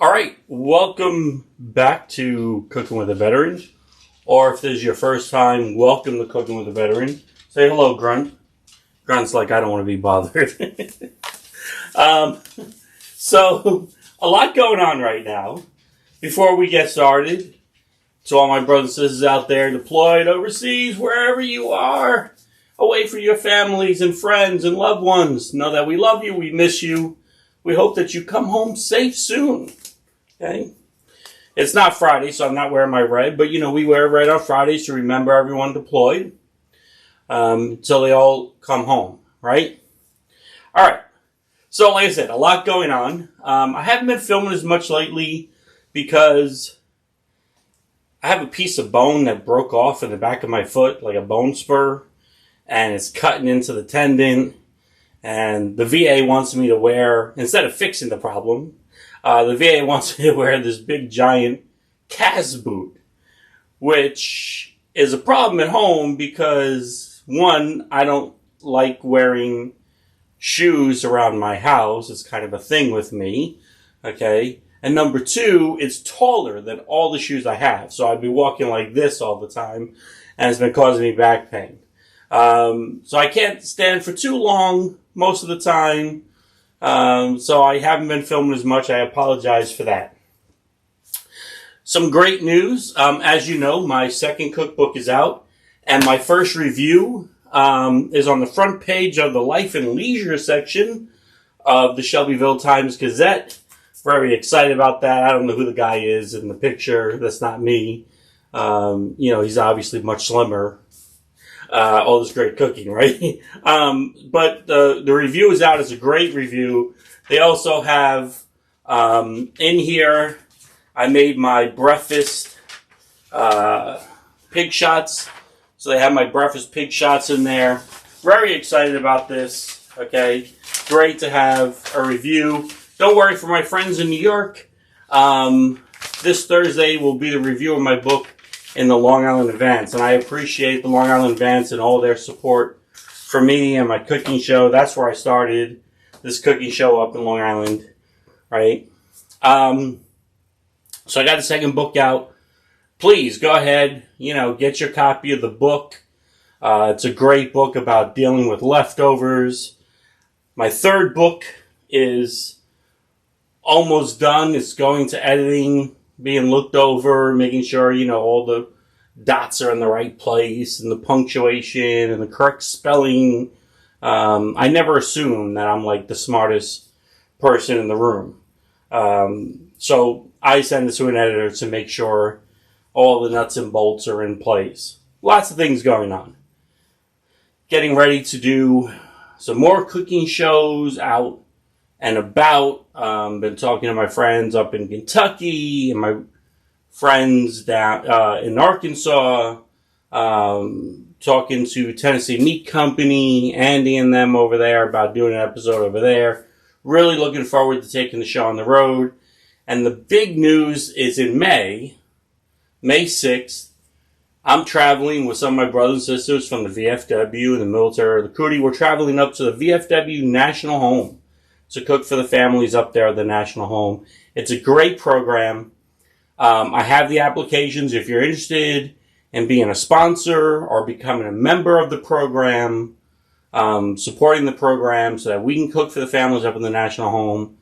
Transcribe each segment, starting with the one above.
All right, welcome back to Cooking with a Veteran. Or if this is your first time, welcome to Cooking with a Veteran. Say hello, Grunt. Grunt's like, I don't want to be bothered. um, so, a lot going on right now. Before we get started, to all my brothers and sisters out there deployed overseas, wherever you are, away from your families and friends and loved ones, know that we love you, we miss you. We hope that you come home safe soon. Okay? It's not Friday, so I'm not wearing my red, but we wear red on Fridays to remember everyone deployed until they all come home, right? All right. So, like I said, a lot going on. I haven't been filming as much lately because I have a piece of bone that broke off in the back of my foot, like a bone spur, and it's cutting into the tendon. And the VA wants me to wear, instead of fixing the problem, the VA wants me to wear this big giant cast boot, which is a problem at home because, one, I don't like wearing shoes around my house. It's kind of a thing with me, okay? And number two, it's taller than all the shoes I have. So I'd be walking like this all the time, and it's been causing me back pain. So I can't stand for too long most of the time. So I haven't been filming as much. I apologize for that. Some great news. As you know, my second cookbook is out, and my first review is on the front page of the Life and Leisure section of the Shelbyville Times-Gazette. Very excited about that. I don't know who the guy is in the picture. That's not me. He's obviously much slimmer. All this great cooking, right? But the review is out. It's a great review. They also have in here, I made my breakfast pig shots. So they have my breakfast pig shots in there. Very excited about this. Okay, great to have a review. Don't worry, for my friends in New York, this Thursday will be the review of my book in the Long Island Advance, and I appreciate the Long Island Advance and all their support for me and my cooking show. That's where I started this cooking show up in Long Island, right? So I got the second book out. Please go ahead, get your copy of the book. It's a great book about dealing with leftovers. My third book is almost done. It's going to editing, being looked over, making sure, all the dots are in the right place and the punctuation and the correct spelling. I never assume that I'm like the smartest person in the room. So I send this to an editor to make sure all the nuts and bolts are in place. Lots of things going on. Getting ready to do some more cooking shows out and about. Been talking to my friends up in Kentucky and my friends down in Arkansas. Talking to Tennessee Meat Company, Andy and them over there about doing an episode over there. Really looking forward to taking the show on the road. And the big news is in May 6th, I'm traveling with some of my brothers and sisters from the VFW and the military recruiting. We're traveling up to the VFW National Home to cook for the families up there at the National Home. It's a great program. I have the applications if you're interested in being a sponsor or becoming a member of the program, supporting the program so that we can cook for the families up in the National Home.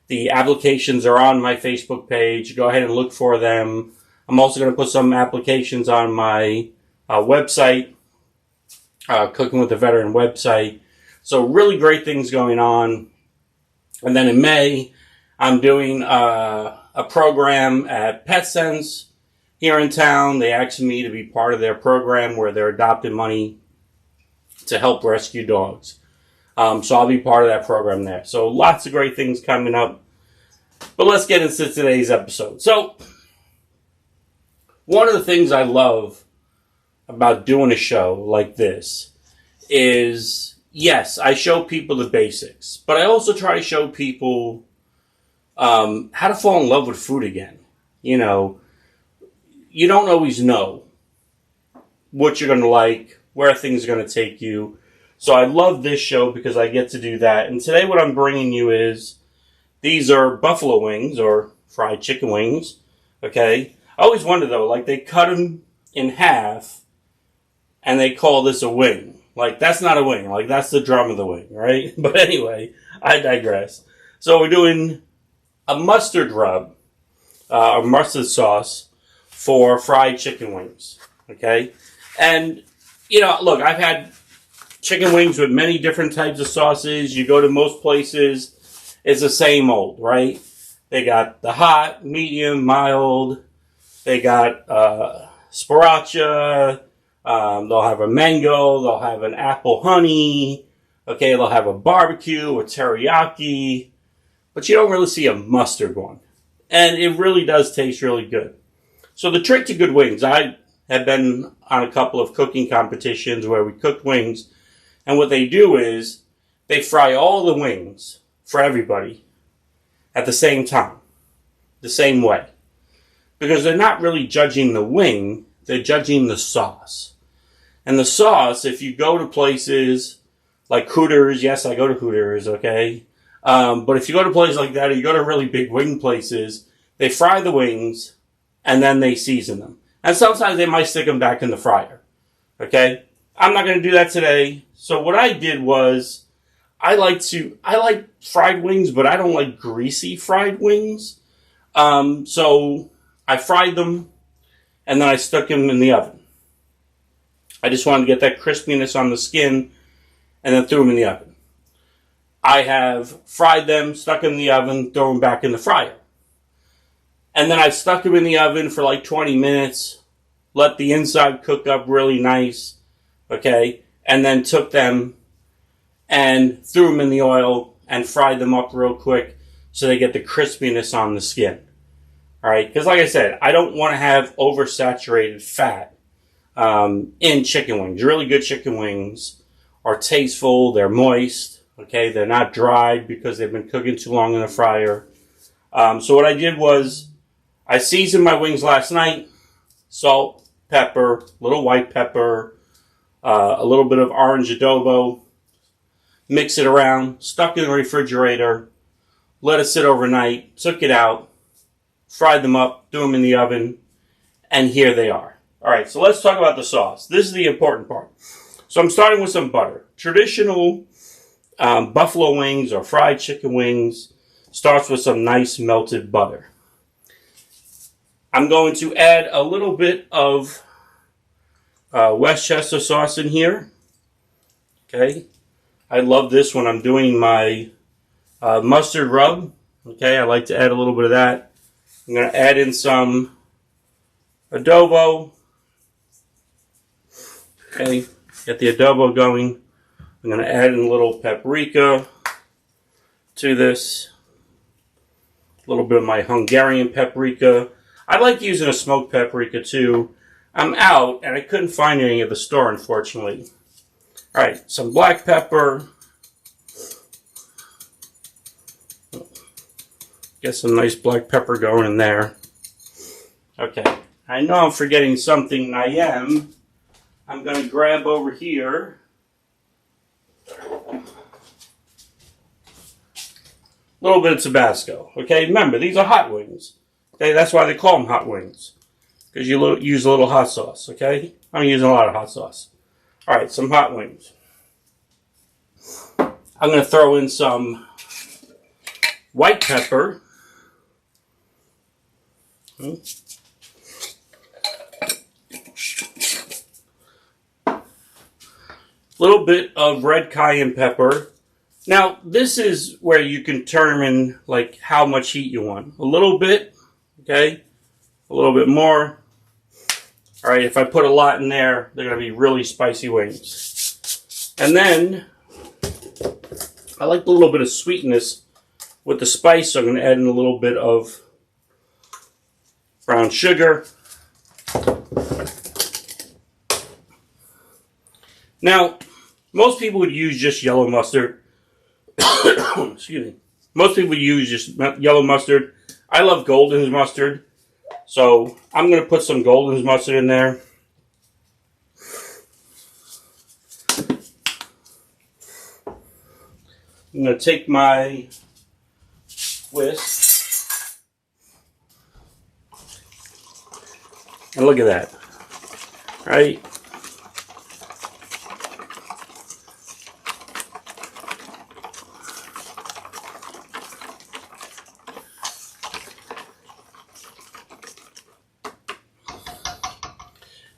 The applications are on my Facebook page. Go ahead and look for them. I'm also going to put some applications on my website, Cooking with the Veteran website. So really great things going on. And then in May, I'm doing a program at PetSense here in town. They asked me to be part of their program where they're adopting money to help rescue dogs. So I'll be part of that program there. So lots of great things coming up. But let's get into today's episode. So one of the things I love about doing a show like this is, yes, I show people the basics, but I also try to show people how to fall in love with food again. You don't always know what you're going to like, where things are going to take you. So I love this show because I get to do that. And today what I'm bringing you is, these are buffalo wings or fried chicken wings. Okay. I always wonder though, like they cut them in half and they call this a wing. Like that's not a wing. Like that's the drum of the wing, right? But anyway, I digress. So we're doing a mustard rub, a mustard sauce for fried chicken wings. Okay. And, you know, look, I've had chicken wings with many different types of sauces. You go to most places, it's the same old, right? They got the hot, medium, mild. They got sriracha. They'll have a mango. They'll have an apple honey. Okay, they'll have a barbecue or teriyaki. But you don't really see a mustard one. And it really does taste really good. So the trick to good wings, I have been on a couple of cooking competitions where we cook wings. And what they do is they fry all the wings for everybody at the same time, the same way. Because they're not really judging the wing, they're judging the sauce. And the sauce, if you go to places like Hooters, yes, I go to Hooters, okay? But if you go to places like that, or you go to really big wing places, they fry the wings and then they season them. And sometimes they might stick them back in the fryer, okay? I'm not going to do that today. So what I did was, I like fried wings, but I don't like greasy fried wings. So I fried them, and then I stuck them in the oven. I just wanted to get that crispiness on the skin, and then threw them in the oven. I have fried them, stuck them in the oven, throw them back in the fryer. And then I stuck them in the oven for like 20 minutes, let the inside cook up really nice, okay, and then took them and threw them in the oil and fried them up real quick so they get the crispiness on the skin. All right, because like I said, I don't want to have oversaturated fat in chicken wings. Really good chicken wings are tasteful, they're moist, okay, they're not dried because they've been cooking too long in the fryer. So what I did was I seasoned my wings last night, salt, pepper, little white pepper, a little bit of orange adobo, mix it around, stuck it in the refrigerator, let it sit overnight, took it out, fried them up, threw them in the oven, and here they are. All right, so let's talk about the sauce. This is the important part. So I'm starting with some butter. Traditional buffalo wings or fried chicken wings starts with some nice melted butter. I'm going to add a little bit of Westchester sauce in here. Okay, I love this when I'm doing my mustard rub. Okay, I like to add a little bit of that. I'm going to add in some adobo. Okay, get the adobo going. I'm going to add in a little paprika to this. A little bit of my Hungarian paprika. I like using a smoked paprika too. I'm out and I couldn't find any at the store, unfortunately. Alright, some black pepper. Get some nice black pepper going in there. Okay, I know I'm forgetting something, and I am. I'm going to grab over here a little bit of Tabasco. Okay, remember, these are hot wings. Okay, that's why they call them hot wings. Because you use a little hot sauce, okay? I'm using a lot of hot sauce. Alright, some hot wings. I'm going to throw in some white pepper. A little bit of red cayenne pepper. Now, this is where you can determine like how much heat you want. A little bit, okay? A little bit more. All right, if I put a lot in there, they're going to be really spicy wings. And then, I like a little bit of sweetness with the spice, so I'm going to add in a little bit of brown sugar. Now, most people would use just yellow mustard. Excuse me. Most people would use just yellow mustard. I love Golden's mustard. So, I'm going to put some Golden's mustard in there. I'm going to take my whisk And look at that. Right?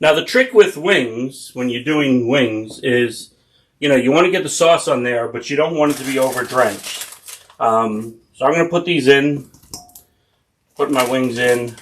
Now the trick with wings, when you're doing wings, is, you know, you want to get the sauce on there, but you don't want it to be over drenched. So I'm going to put these in, put my wings in,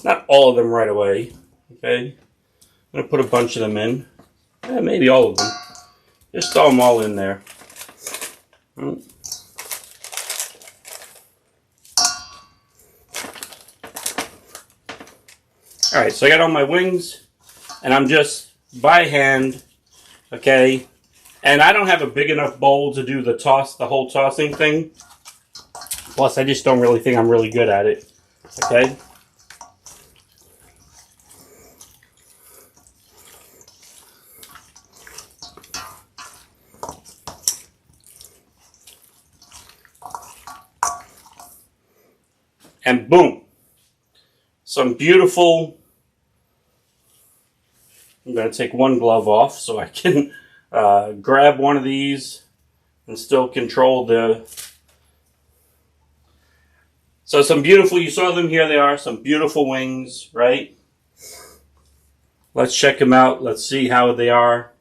not all of them right away, okay? I'm going to put a bunch of them in, maybe all of them. Just throw them all in there. Alright, so I got all my wings, and I'm just by hand, okay? And I don't have a big enough bowl to do the whole tossing thing. Plus, I just don't really think I'm really good at it, okay? And boom, some beautiful. I'm going to take one glove off so I can grab one of these and still control the. So some beautiful, you saw them, here they are, some beautiful wings, right? Let's check them out. Let's see how they are.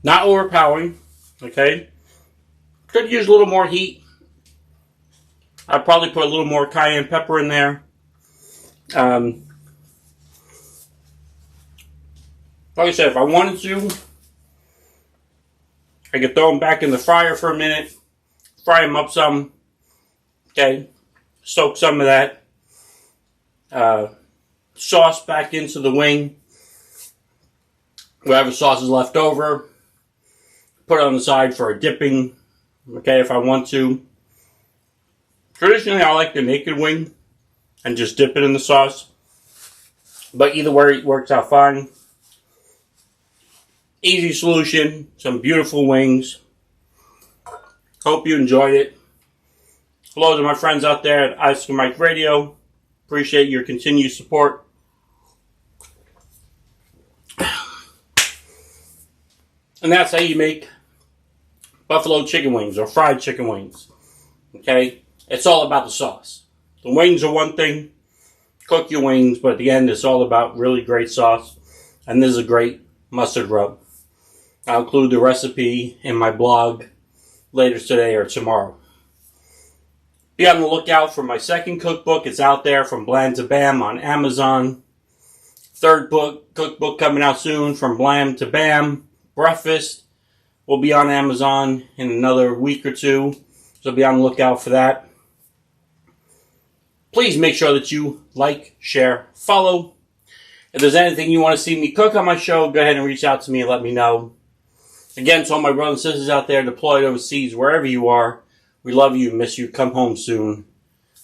Not overpowering, okay? Could use a little more heat. I'd probably put a little more cayenne pepper in there. Like I said, if I wanted to, I could throw them back in the fryer for a minute, fry them up some, okay? Soak some of that sauce back into the wing. Whatever sauce is left over, put it on the side for a dipping, okay, if I want to. Traditionally, I like the naked wing and just dip it in the sauce. But either way, it works out fine. Easy solution, some beautiful wings. Hope you enjoyed it. Hello to my friends out there at Oscar Mike Radio. Appreciate your continued support. And that's how you make buffalo chicken wings or fried chicken wings. Okay? It's all about the sauce. The wings are one thing. Cook your wings, but at the end, it's all about really great sauce. And this is a great mustard rub. I'll include the recipe in my blog later today or tomorrow. Be on the lookout for my second cookbook. It's out there, From Bland to Bam, on Amazon. Third cookbook coming out soon, From Blam to Bam. Breakfast will be on Amazon in another week or two. So be on the lookout for that. Please make sure that you like, share, follow. If there's anything you want to see me cook on my show, go ahead and reach out to me and let me know. Again, to all my brothers and sisters out there deployed overseas, wherever you are, we love you, miss you, come home soon.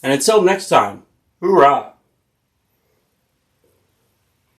And until next time, hoorah!